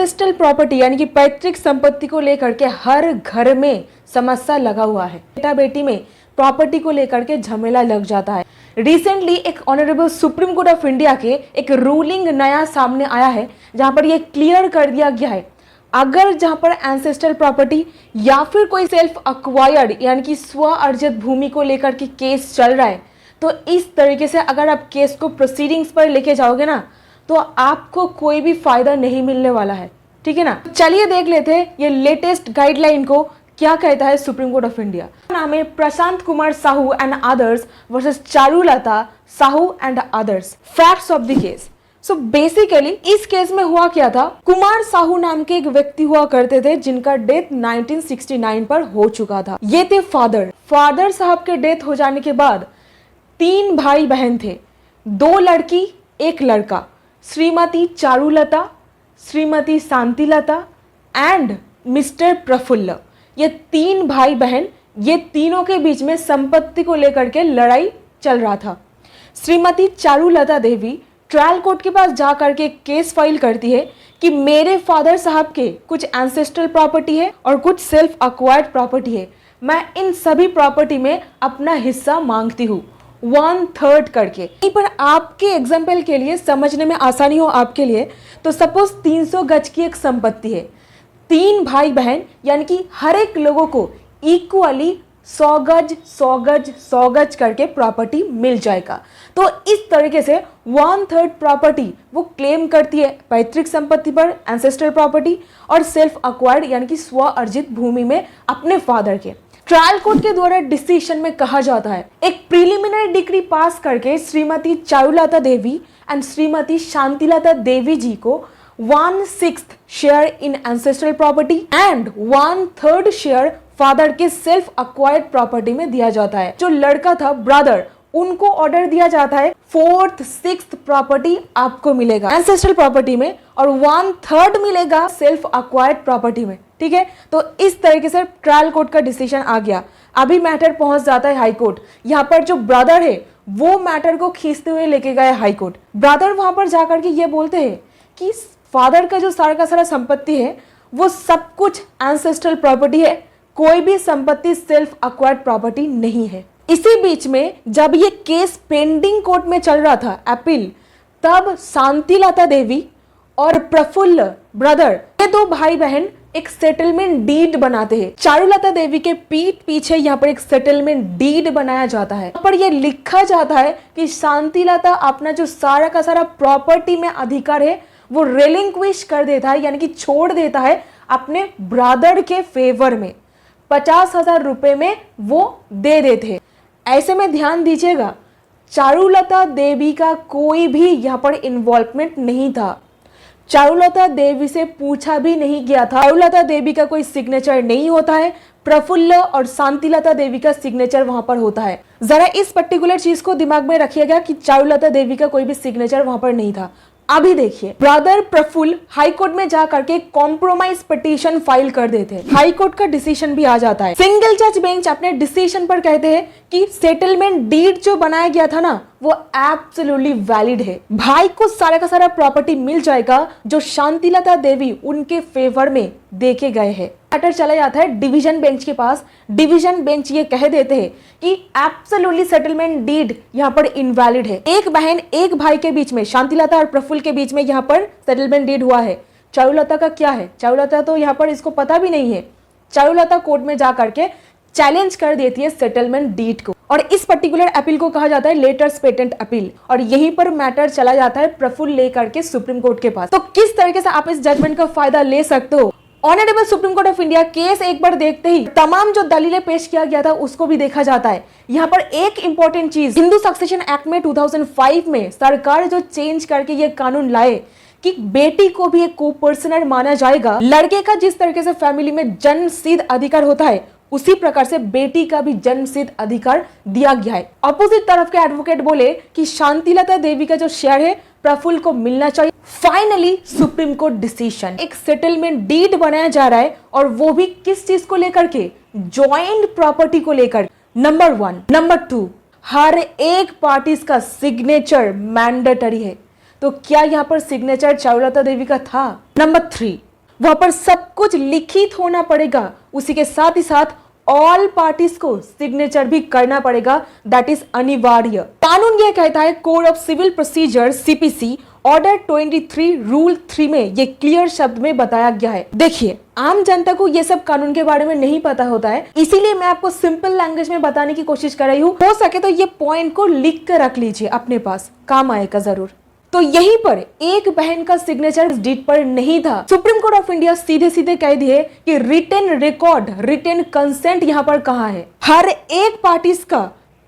Ancestral property यानी कि पैतृक संपत्ति को लेकर के हर घर में समस्या लगा हुआ है। बेटा बेटी में प्रॉपर्टी को लेकर के झमेला लग जाता है। रिसेंटली एक honourable supreme court of India के एक रूलिंग नया सामने आया है, जहां पर ये क्लियर कर दिया गया है, अगर जहां पर एंसेस्ट्रल प्रॉपर्टी या फिर कोई सेल्फ अक्वायर्ड यानी कि स्व अर्जित भूमि को लेकर के केस चल रहा है, तो इस तरीके से अगर आप केस को प्रोसीडिंग्स पर लेके जाओगे ना, तो आपको कोई भी फायदा नहीं मिलने वाला है। ठीक है ना। चलिए देख लेते हैं ये लेटेस्ट गाइडलाइन को क्या कहता है सुप्रीम कोर्ट ऑफ इंडिया। नाम है Prashant Kumar Sahu and others versus Charulata Sahu and others. Facts of the case. So basically इस केस में हुआ क्या था, कुमार साहू नाम के एक व्यक्ति हुआ करते थे जिनका डेथ 1969 पर हो चुका था। ये थे फादर साहब के डेथ हो जाने के बाद 3 भाई बहन थे, 2 लड़की 1 लड़का, श्रीमती चारुलता, श्रीमती शांतिलता एंड मिस्टर प्रफुल्ल। ये 3 भाई बहन, ये तीनों के बीच में संपत्ति को लेकर के लड़ाई चल रहा था। श्रीमती चारुलता देवी ट्रायल कोर्ट के पास जाकर के केस फाइल करती है कि मेरे फादर साहब के कुछ एंसेस्ट्रल प्रॉपर्टी है और कुछ सेल्फ अक्वायर्ड प्रॉपर्टी है, मैं इन सभी प्रॉपर्टी में अपना हिस्सा मांगती हूँ 1/3 करके। यहीं पर आपके एग्जाम्पल के लिए समझने में आसानी हो आपके लिए, तो सपोज 300 गज की एक संपत्ति है, 3 भाई बहन यानी कि हर एक लोगों को इक्वली 100 गज 100 गज 100 गज करके प्रॉपर्टी मिल जाएगा। तो इस तरीके से 1/3 प्रॉपर्टी वो क्लेम करती है पैतृक संपत्ति पर, एंसेस्ट्रल प्रॉपर्टी, और सेल्फ अक्वायर्ड यानी कि स्व अर्जित भूमि में अपने फादर के। ट्रायल कोर्ट के द्वारा डिसीजन में कहा जाता है, एक प्रिलिमिनरी डिक्री पास करके श्रीमती चारुलता देवी एंड श्रीमती शांतिलता देवी जी को 1/6 share in ancestral property and 1/3 share father के सेल्फ अक्वायर्ड प्रॉपर्टी में दिया जाता है। जो लड़का था ब्रदर, उनको ऑर्डर दिया जाता है 4th 6th प्रॉपर्टी आपको मिलेगा एंसेस्ट्रल प्रॉपर्टी में और 1/3 मिलेगा सेल्फ अक्वायर्ड प्रॉपर्टी में। ठीक है, तो इस तरीके से ट्रायल कोर्ट का डिसीजन आ गया। अभी मैटर पहुंच जाता है हाई कोर्ट। यहाँ पर जो ब्रदर है वो मैटर को खींचते हुए लेके गए हाई कोर्ट। ब्रदर वहां पर जाकर के ये बोलते हैं कि फादर का जो सारा का सारा संपत्ति है वो सब कुछ एंसेस्ट्रल प्रॉपर्टी है, कोई भी संपत्ति सेल्फ अक्वायर्ड प्रॉपर्टी नहीं है। इसी बीच में जब ये केस पेंडिंग कोर्ट में चल रहा था अपील, तब शांतिलता देवी और प्रफुल्ल ब्रदर, ये 2 भाई बहन एक सेटलमेंट डीड बनाते हैं। चारुलता देवी के पीठ पीछे यहाँ पर एक सेटलमेंट डीड बनाया जाता है। यहाँ पर यह लिखा जाता है कि शांतिलता अपना जो सारा का सारा प्रॉपर्टी में अधिकार है वो रिलिंक्विश कर देता है, यानी कि छोड़ देता है अपने ब्रदर के फेवर में। 50,000 रुपए में वो दे देते। ऐसे में ध्यान दीजिएगा, चारुलता देवी का कोई भी यहाँ पर इन्वॉल्वमेंट नहीं था। चारुलता देवी से पूछा भी नहीं गया था। चारुलता देवी का कोई सिग्नेचर नहीं होता है, प्रफुल्ल और शांतिलता देवी का सिग्नेचर वहां पर होता है। जरा इस पर्टिकुलर चीज को दिमाग में रखिएगा कि चारुलता देवी का कोई भी सिग्नेचर वहां पर नहीं था। अभी देखिए, ब्रदर प्रफुल्ल हाई कोर्ट में जाकर के कॉम्प्रोमाइज पिटीशन फाइल कर देते हैं। हाई कोर्ट का डिसीजन भी आ जाता है। सिंगल जज बेंच अपने डिसीजन पर कहते हैं कि सेटलमेंट डीड जो बनाया गया था ना, वो एब्सोल्युटली वैलिड है। भाई को सारा का सारा प्रॉपर्टी मिल जाएगा जो शांतिलता देवी उनके फेवर में देके गए हैं। मैटर चला जाता है डिवीजन बेंच के पास। डिवीजन बेंच ये कह देते हैं कि एब्सोल्युटली सेटलमेंट डीड यहाँ पर इनवैलिड है। एक बहन एक भाई के बीच में, शांतिलता और प्रफुल्ल के बीच में यहाँ पर सेटलमेंट डीड हुआ है। चारुलता का क्या है? चारुलता तो यहाँ पर इसको पता भी नहीं है। चारुलता कोर्ट में जाकर के चैलेंज कर देती है सेटलमेंट डीड को, और इस पर्टिकुलर अपील को कहा जाता है लेटर्स पेटेंट अपील। और यहीं पर मैटर चला जाता है प्रफुल्ल लेकर के सुप्रीम कोर्ट के पास। तो किस तरीके से आप इस जजमेंट का फायदा ले सकते हो? Honourable supreme court of India case एक बार देखते ही तमाम जो दलीलें पेश किया गया था उसको भी देखा जाता है। यहाँ पर एक इंपॉर्टेंट चीज, हिंदू सक्सेशन एक्ट में 2005 में सरकार जो चेंज करके ये कानून लाए कि बेटी को भी एक को पर्सनल माना जाएगा। लड़के का जिस तरीके से फैमिली में जन्मसिद्ध अधिकार होता है, उसी प्रकार से बेटी का भी जन्मसिद्ध अधिकार दिया गया है। अपोजिट तरफ के एडवोकेट बोले कि शांतिलता देवी का जो शेयर है प्रफुल्ल को मिलना चाहिए। फाइनली सुप्रीम कोर्ट डिसीजन, एक सेटलमेंट डीड बनाया जा रहा है, और वो भी किस चीज को लेकर के? जॉइंट प्रॉपर्टी को लेकर। नंबर 1। नंबर 2, हर एक पार्टीज का सिग्नेचर मैंडेटरी है। तो क्या यहाँ पर सिग्नेचर चारुलता देवी का था? नंबर 3, वहां पर सब कुछ लिखित होना पड़ेगा, उसी के साथ ही साथ ऑल पार्टीज को सिग्नेचर भी करना पड़ेगा, दैट इज अनिवार्य। कानून यह कहता है, code of civil procedure CPC order 23 rule 3 में ये क्लियर शब्द में बताया गया है। देखिए, आम जनता को ये सब कानून के बारे में नहीं पता होता है, इसीलिए मैं आपको सिंपल लैंग्वेज में बताने की कोशिश कर रही हूँ। हो सके तो ये पॉइंट को लिख कर रख लीजिए अपने पास, काम आएगा जरूर। तो यहीं पर एक बहन का सिग्नेचर डीड पर नहीं था। सुप्रीम कोर्ट ऑफ इंडिया सीधे सीधे कह दिए कि रिटन रिकॉर्ड, रिटन कंसेंट यहाँ पर कहाँ है। हर एक पार्टीज का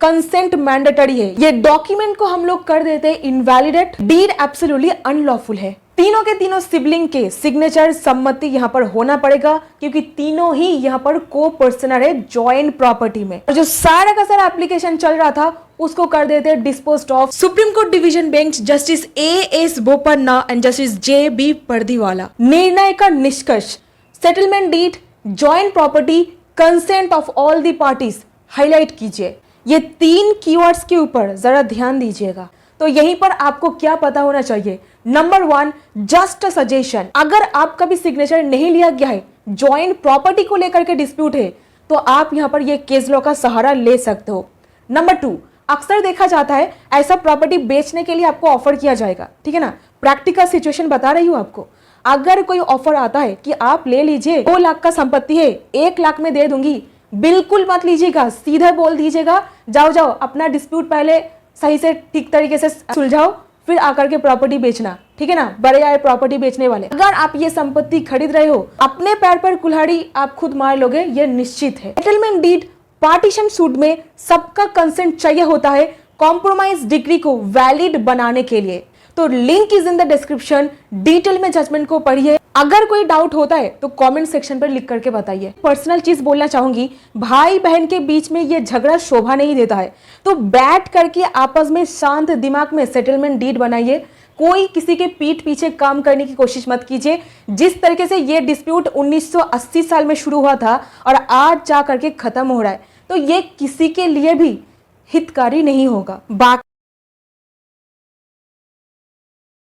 कंसेंट मैंडेटरी है। ये डॉक्यूमेंट को हम लोग कर देते हैं इनवैलिडेट, डीड एब्सोल्युटली अनलॉफुल है। तीनों के तीनों सिबलिंग के सिग्नेचर सम्मति यहाँ पर होना पड़ेगा, क्योंकि तीनों ही यहाँ पर को पर्सनर है जॉइंट प्रॉपर्टी में। और जो सारा का सारा एप्लीकेशन चल रहा था उसको कर देते हैं disposed of Supreme Court division bench justice A S. Bopanna and justice J B. Pardiwala. निर्णय का निष्कर्ष, settlement deed, joint property, consent of all the parties highlight कीजिए। ये 3 कीवर्ड्स के ऊपर जरा ध्यान दीजिएगा। तो यहीं पर आपको क्या पता होना चाहिए। नंबर 1, जस्ट अ सजेशन, अगर आपका भी सिग्नेचर नहीं लिया गया है, जॉइंट प्रॉपर्टी को लेकर के डिस्प्यूट है, तो आप यहां पर ये केस लॉ का सहारा ले सकते हो। नंबर 2, अक्सर देखा जाता है ऐसा प्रॉपर्टी बेचने के लिए आपको ऑफर किया जाएगा, ठीक है ना। प्रैक्टिकल सिचुएशन बता रही हूं आपको। अगर कोई ऑफर आता है कि आप ले लीजिए, 2 लाख का संपत्ति है, 1 लाख में दे दूंगी, बिल्कुल मत लीजिएगा। सीधा बोल दीजिएगा, जाओ जाओ अपना डिस्प्यूट पहले सही से ठीक तरीके से सुलझाओ, फिर आकर के प्रॉपर्टी बेचना, ठीक है ना। बड़े आए प्रॉपर्टी बेचने वाले। अगर आप ये संपत्ति खरीद रहे हो, अपने पैर पर कुल्हाड़ी आप खुद मार लोगे, ये निश्चित है। सेटलमेंट डीड पार्टीशन सूट में सबका कंसेंट चाहिए होता है कॉम्प्रोमाइज डिग्री को वैलिड बनाने के लिए। तो link is in the description, detail में जजमेंट को पढ़िए। अगर कोई डाउट होता है तो कमेंट सेक्शन पर लिख करके बताइए। पर्सनल चीज बोलना चाहूंगी, भाई बहन के बीच में ये झगड़ा शोभा नहीं देता है, तो बैठ करके आपस में शांत दिमाग में सेटलमेंट डीड बनाइए। कोई किसी के पीठ पीछे काम करने की कोशिश मत कीजिए। जिस तरीके से ये डिस्प्यूट 1980 साल में शुरू हुआ था और आज जा करके खत्म हो रहा है, तो ये किसी के लिए भी हितकारी नहीं होगा।